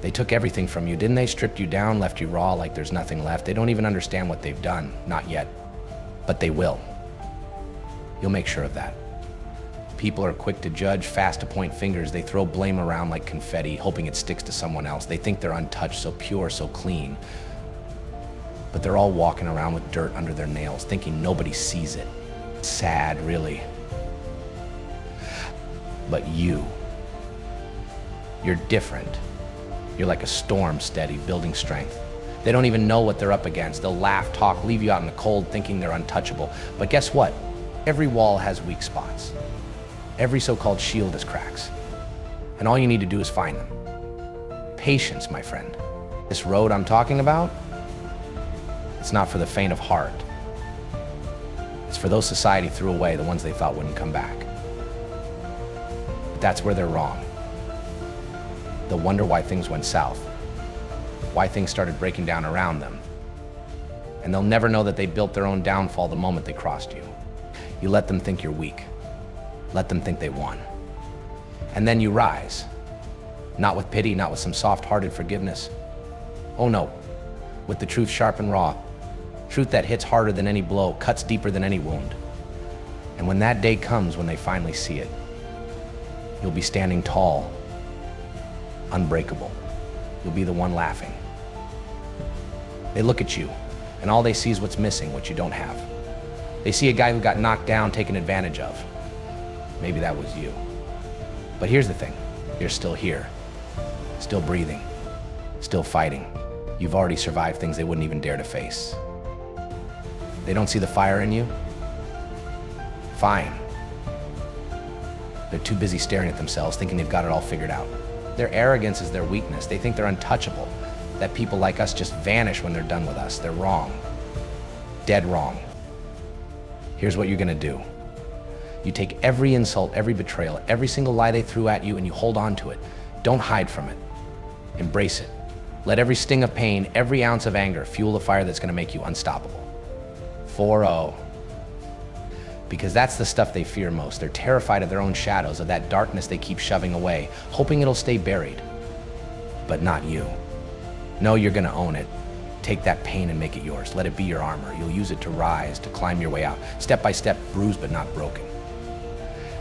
They took everything from you, didn't they? Stripped you down, left you raw like there's nothing left. They don't even understand what they've done, not yet. But they will. You'll make sure of that. People are quick to judge, fast to point fingers. They throw blame around like confetti, hoping it sticks to someone else. They think they're untouched, so pure, so clean. But they're all walking around with dirt under their nails, thinking nobody sees it. Sad, really. But you're different. You're like a storm, steady, building strength. They don't even know what they're up against. They'll laugh, talk, leave you out in the cold, thinking they're untouchable. But guess what? Every wall has weak spots. Every so-called shield has cracks. And all you need to do is find them. Patience, my friend. This road I'm talking about, it's not for the faint of heart. It's for those society threw away, the ones they thought wouldn't come back. But that's where they're wrong. They'll wonder why things went south, why things started breaking down around them. And they'll never know that they built their own downfall the moment they crossed you. You let them think you're weak. Let them think they won. And then you rise. Not with pity, not with some soft-hearted forgiveness. Oh no, with the truth sharp and raw. Truth that hits harder than any blow, cuts deeper than any wound. And when that day comes, when they finally see it, you'll be standing tall, unbreakable. You'll be the one laughing. They look at you, and all they see is what's missing, what you don't have. They see a guy who got knocked down, taken advantage of. Maybe that was you. But here's the thing, you're still here, still breathing, still fighting. You've already survived things they wouldn't even dare to face. They don't see the fire in you? Fine. They're too busy staring at themselves, thinking they've got it all figured out. Their arrogance is their weakness. They think they're untouchable, that people like us just vanish when they're done with us. They're wrong. Dead wrong. Here's what you're gonna do. You take every insult, every betrayal, every single lie they threw at you, and you hold on to it. Don't hide from it. Embrace it. Let every sting of pain, every ounce of anger fuel the fire that's gonna make you unstoppable. 4-0. Because that's the stuff they fear most. They're terrified of their own shadows, of that darkness they keep shoving away, hoping it'll stay buried. But not you. No, you're gonna own it. Take that pain and make it yours. Let it be your armor. You'll use it to rise, to climb your way out. Step by step, bruised but not broken.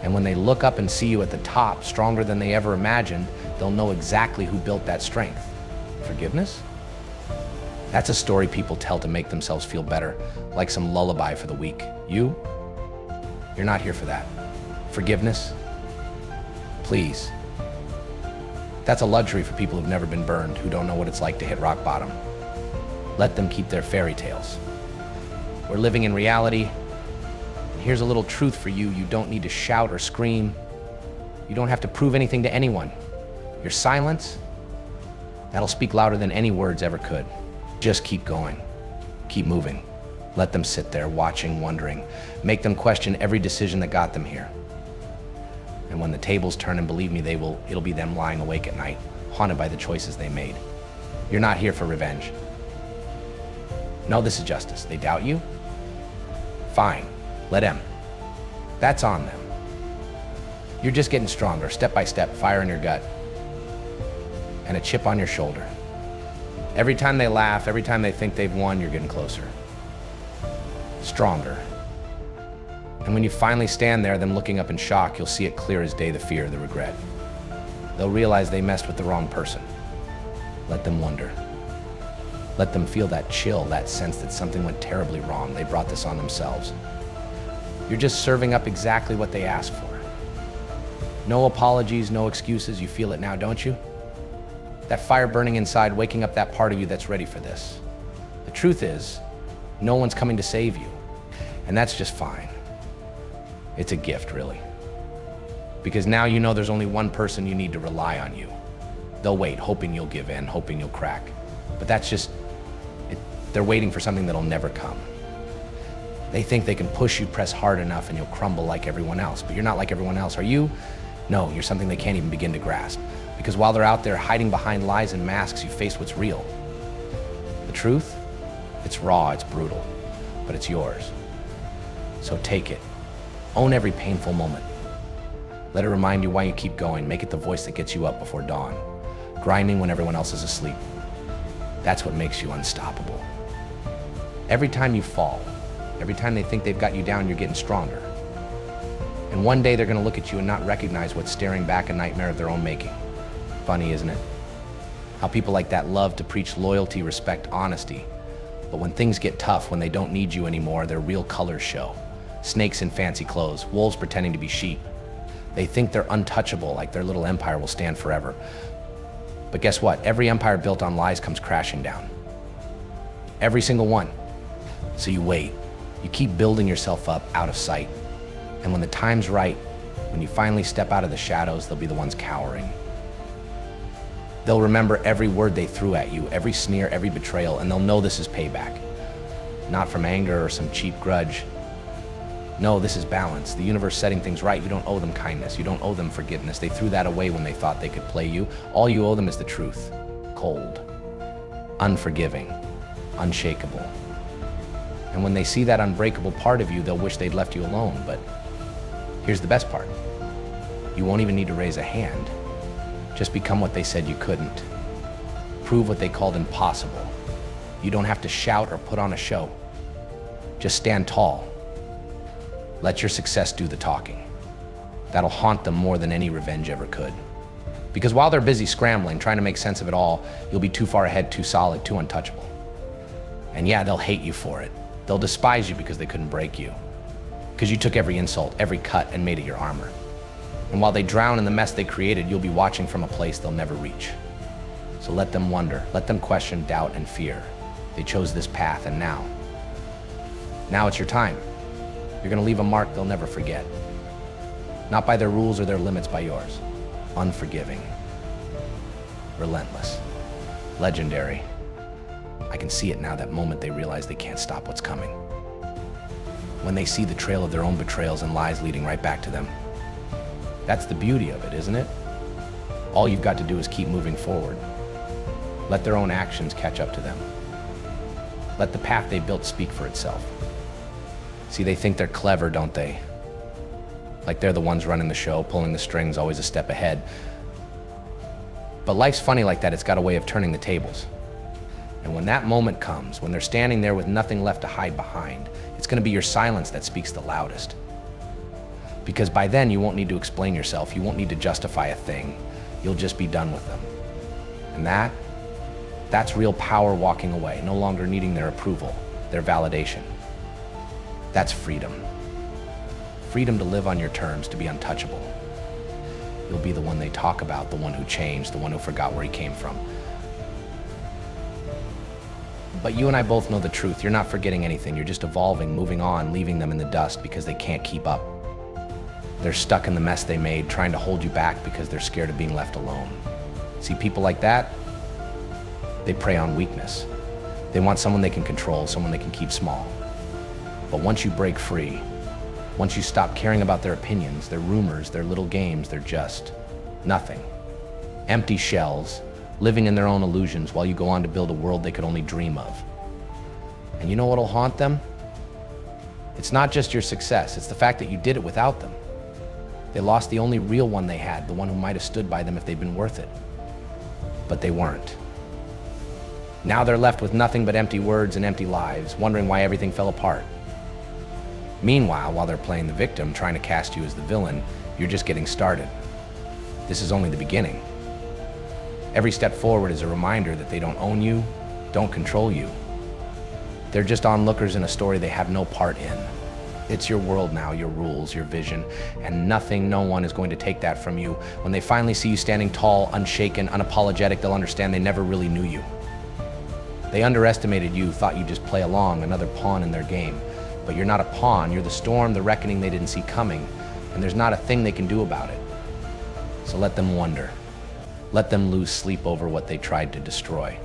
And when they look up and see you at the top, stronger than they ever imagined, they'll know exactly who built that strength. Forgiveness? That's a story people tell to make themselves feel better, like some lullaby for the weak. You're not here for that. Forgiveness? Please. That's a luxury for people who've never been burned, who don't know what it's like to hit rock bottom. Let them keep their fairy tales. We're living in reality. And here's a little truth for you. You don't need to shout or scream. You don't have to prove anything to anyone. Your silence, that'll speak louder than any words ever could. Just keep going. Keep moving. Let them sit there watching, wondering. Make them question every decision that got them here. And when the tables turn, and believe me, it'll be them lying awake at night, haunted by the choices they made. You're not here for revenge. No, this is justice. They doubt you? Fine, let them. That's on them. You're just getting stronger, step by step, fire in your gut, and a chip on your shoulder. Every time they laugh, every time they think they've won, you're getting closer. Stronger. And when you finally stand there, them looking up in shock, you'll see it clear as day, the fear, the regret. They'll realize they messed with the wrong person. Let them wonder. Let them feel that chill, that sense that something went terribly wrong. They brought this on themselves. You're just serving up exactly what they asked for. No apologies, no excuses. You feel it now, don't you? That fire burning inside, waking up that part of you that's ready for this. The truth is, no one's coming to save you. And that's just fine. It's a gift, really. Because now you know there's only one person you need to rely on you. They'll wait, hoping you'll give in, hoping you'll crack. But that's just, they're waiting for something that'll never come. They think they can push you, press hard enough, and you'll crumble like everyone else. But you're not like everyone else, are you? No, you're something they can't even begin to grasp. Because while they're out there hiding behind lies and masks, you face what's real. The truth? It's raw, it's brutal, but it's yours. So take it. Own every painful moment. Let it remind you why you keep going. Make it the voice that gets you up before dawn. grinding when everyone else is asleep. That's what makes you unstoppable. Every time you fall, every time they think they've got you down, you're getting stronger. And one day they're gonna look at you and not recognize what's staring back a nightmare of their own making. Funny, isn't it? How people like that love to preach loyalty, respect, honesty. But when things get tough, when they don't need you anymore, their real colors show. Snakes in fancy clothes, wolves pretending to be sheep. They think they're untouchable, like their little empire will stand forever. But guess what? Every empire built on lies comes crashing down. Every single one. So you wait. You keep building yourself up out of sight. And when the time's right, when you finally step out of the shadows, they'll be the ones cowering. They'll remember every word they threw at you, every sneer, every betrayal, and they'll know this is payback. Not from anger or some cheap grudge. No, this is balance. The universe setting things right. You don't owe them kindness. You don't owe them forgiveness. They threw that away when they thought they could play you. All you owe them is the truth. Cold, unforgiving, unshakable. And when they see that unbreakable part of you, they'll wish they'd left you alone. But here's the best part. You won't even need to raise a hand. Just become what they said you couldn't. Prove what they called impossible. You don't have to shout or put on a show. Just stand tall. Let your success do the talking. That'll haunt them more than any revenge ever could. Because while they're busy scrambling, trying to make sense of it all, you'll be too far ahead, too solid, too untouchable. And yeah, they'll hate you for it. They'll despise you because they couldn't break you. Because you took every insult, every cut, and made it your armor. And while they drown in the mess they created, you'll be watching from a place they'll never reach. So let them wonder, let them question, doubt, and fear. They chose this path, and now it's your time. You're gonna leave a mark they'll never forget. Not by their rules or their limits, by yours. Unforgiving. Relentless. Legendary. I can see it now, that moment they realize they can't stop what's coming. When they see the trail of their own betrayals and lies leading right back to them. That's the beauty of it, isn't it? All you've got to do is keep moving forward. Let their own actions catch up to them. Let the path they built speak for itself. See, they think they're clever, don't they? Like they're the ones running the show, pulling the strings, always a step ahead. But life's funny like that. It's got a way of turning the tables. And when that moment comes, when they're standing there with nothing left to hide behind, it's gonna be your silence that speaks the loudest. Because by then you won't need to explain yourself. You won't need to justify a thing. You'll just be done with them. And that's real power walking away, no longer needing their approval, their validation. That's freedom. Freedom to live on your terms, to be untouchable. You'll be the one they talk about, the one who changed, the one who forgot where he came from. But you and I both know the truth. You're not forgetting anything. You're just evolving, moving on, leaving them in the dust because they can't keep up. They're stuck in the mess they made, trying to hold you back because they're scared of being left alone. See, people like that, they prey on weakness. They want someone they can control, someone they can keep small. But once you break free, once you stop caring about their opinions, their rumors, their little games, they're just nothing. Empty shells, living in their own illusions while you go on to build a world they could only dream of. And you know what'll haunt them? It's not just your success, it's the fact that you did it without them. They lost the only real one they had, the one who might have stood by them if they'd been worth it. But they weren't. Now they're left with nothing but empty words and empty lives, wondering why everything fell apart. Meanwhile, while they're playing the victim, trying to cast you as the villain, you're just getting started. This is only the beginning. Every step forward is a reminder that they don't own you, don't control you. They're just onlookers in a story they have no part in. It's your world now, your rules, your vision, and nothing, no one is going to take that from you. When they finally see you standing tall, unshaken, unapologetic, they'll understand they never really knew you. They underestimated you, thought you'd just play along, another pawn in their game. But you're not a pawn, you're the storm, the reckoning they didn't see coming, and there's not a thing they can do about it. So let them wonder. Let them lose sleep over what they tried to destroy.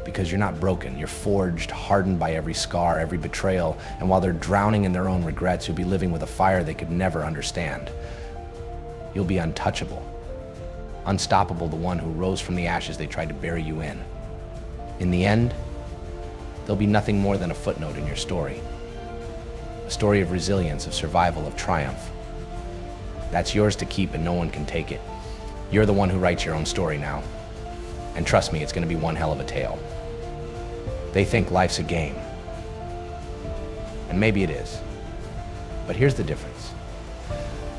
Because you're not broken, you're forged, hardened by every scar, every betrayal, and while they're drowning in their own regrets, you'll be living with a fire they could never understand. You'll be untouchable, unstoppable, the one who rose from the ashes they tried to bury you in. In the end, there'll be nothing more than a footnote in your story. A story of resilience, of survival, of triumph. That's yours to keep and no one can take it. You're the one who writes your own story now. And trust me, it's going to be one hell of a tale. They think life's a game. And maybe it is. But here's the difference.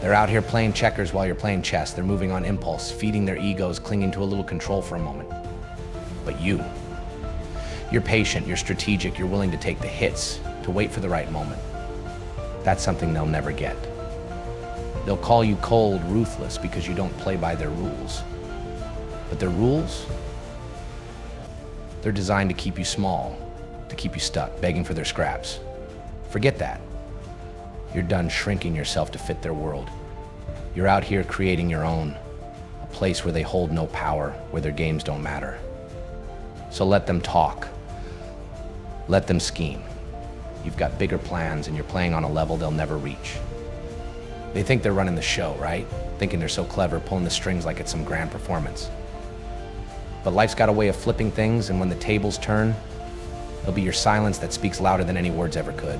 They're out here playing checkers while you're playing chess. They're moving on impulse, feeding their egos, clinging to a little control for a moment. But you're patient, you're strategic, you're willing to take the hits, to wait for the right moment. That's something they'll never get. They'll call you cold, ruthless, because you don't play by their rules. But their rules, they're designed to keep you small, to keep you stuck, begging for their scraps. Forget that. You're done shrinking yourself to fit their world. You're out here creating your own, a place where they hold no power, where their games don't matter. So let them talk. Let them scheme. You've got bigger plans and you're playing on a level they'll never reach. They think they're running the show, right? Thinking they're so clever, pulling the strings like it's some grand performance. But life's got a way of flipping things, and when the tables turn, it'll be your silence that speaks louder than any words ever could.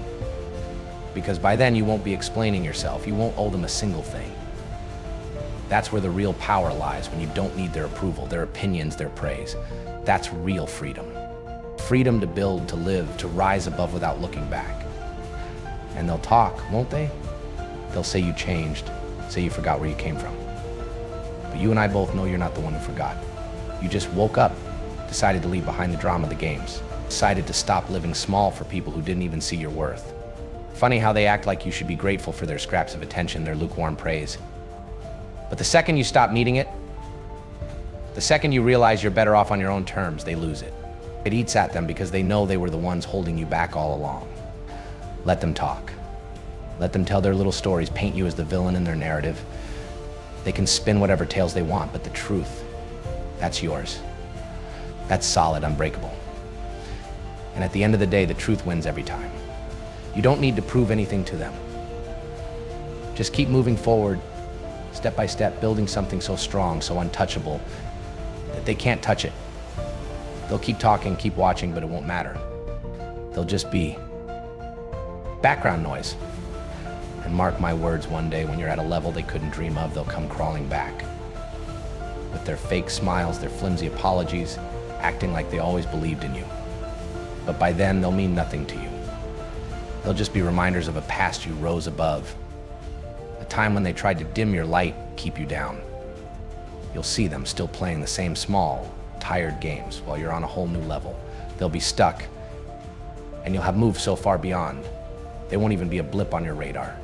Because by then you won't be explaining yourself. You won't owe them a single thing. That's where the real power lies, when you don't need their approval, their opinions, their praise. That's real freedom. Freedom to build, to live, to rise above without looking back. And they'll talk, won't they? They'll say you changed, say you forgot where you came from. But you and I both know you're not the one who forgot. You just woke up, decided to leave behind the drama of the games, decided to stop living small for people who didn't even see your worth. Funny how they act like you should be grateful for their scraps of attention, their lukewarm praise. But the second you stop needing it, the second you realize you're better off on your own terms, they lose it. It eats at them because they know they were the ones holding you back all along. Let them talk. Let them tell their little stories, paint you as the villain in their narrative. They can spin whatever tales they want, but the truth, that's yours. That's solid, unbreakable. And at the end of the day, the truth wins every time. You don't need to prove anything to them. Just keep moving forward, step by step, building something so strong, so untouchable, that they can't touch it. They'll keep talking, keep watching, but it won't matter. They'll just be background noise. And mark my words, one day when you're at a level they couldn't dream of, they'll come crawling back. With their fake smiles, their flimsy apologies, acting like they always believed in you. But by then, they'll mean nothing to you. They'll just be reminders of a past you rose above. A time when they tried to dim your light, keep you down. You'll see them still playing the same small, tired games while you're on a whole new level. They'll be stuck, and you'll have moved so far beyond, they won't even be a blip on your radar.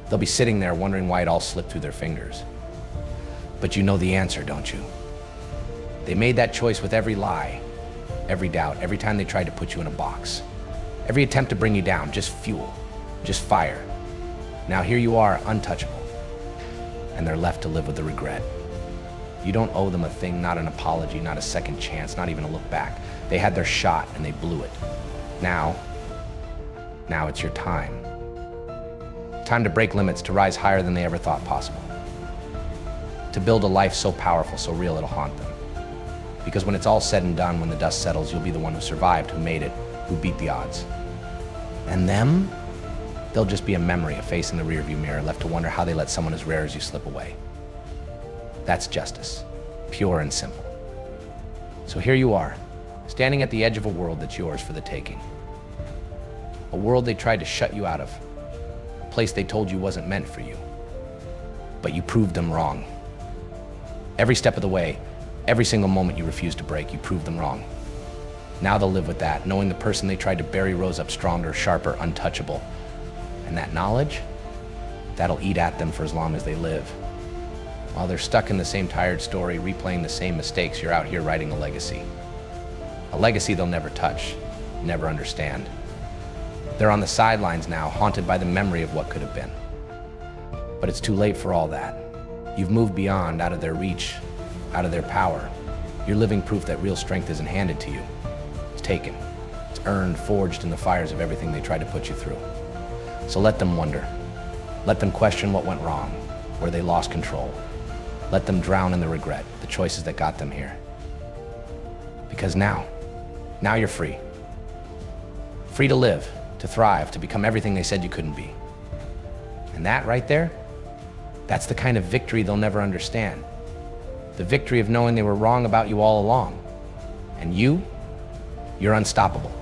They'll be sitting there wondering why it all slipped through their fingers. But you know the answer, don't you? They made that choice with every lie, every doubt, every time they tried to put you in a box. Every attempt to bring you down, just fuel, just fire. Now here you are, untouchable, and they're left to live with the regret. You don't owe them a thing, not an apology, not a second chance, not even a look back. They had their shot and they blew it. Now it's your time. Time to break limits, to rise higher than they ever thought possible. To build a life so powerful, so real it'll haunt them. Because when it's all said and done, when the dust settles, you'll be the one who survived, who made it, who beat the odds. And them, they'll just be a memory, a face in the rearview mirror, left to wonder how they let someone as rare as you slip away. That's justice, pure and simple. So here you are, standing at the edge of a world that's yours for the taking. A world they tried to shut you out of, a place they told you wasn't meant for you. But you proved them wrong. Every step of the way, every single moment you refused to break, you proved them wrong. Now they'll live with that, knowing the person they tried to bury rose up stronger, sharper, untouchable. And that knowledge, that'll eat at them for as long as they live. While they're stuck in the same tired story, replaying the same mistakes, you're out here writing a legacy. A legacy they'll never touch, never understand. They're on the sidelines now, haunted by the memory of what could have been. But it's too late for all that. You've moved beyond, out of their reach, out of their power. You're living proof that real strength isn't handed to you. It's taken. It's earned, forged in the fires of everything they tried to put you through. So let them wonder. Let them question what went wrong, where they lost control. Let them drown in the regret, the choices that got them here. Because now you're free. Free to live, to thrive, to become everything they said you couldn't be. And that right there, that's the kind of victory they'll never understand. The victory of knowing they were wrong about you all along. And you're unstoppable.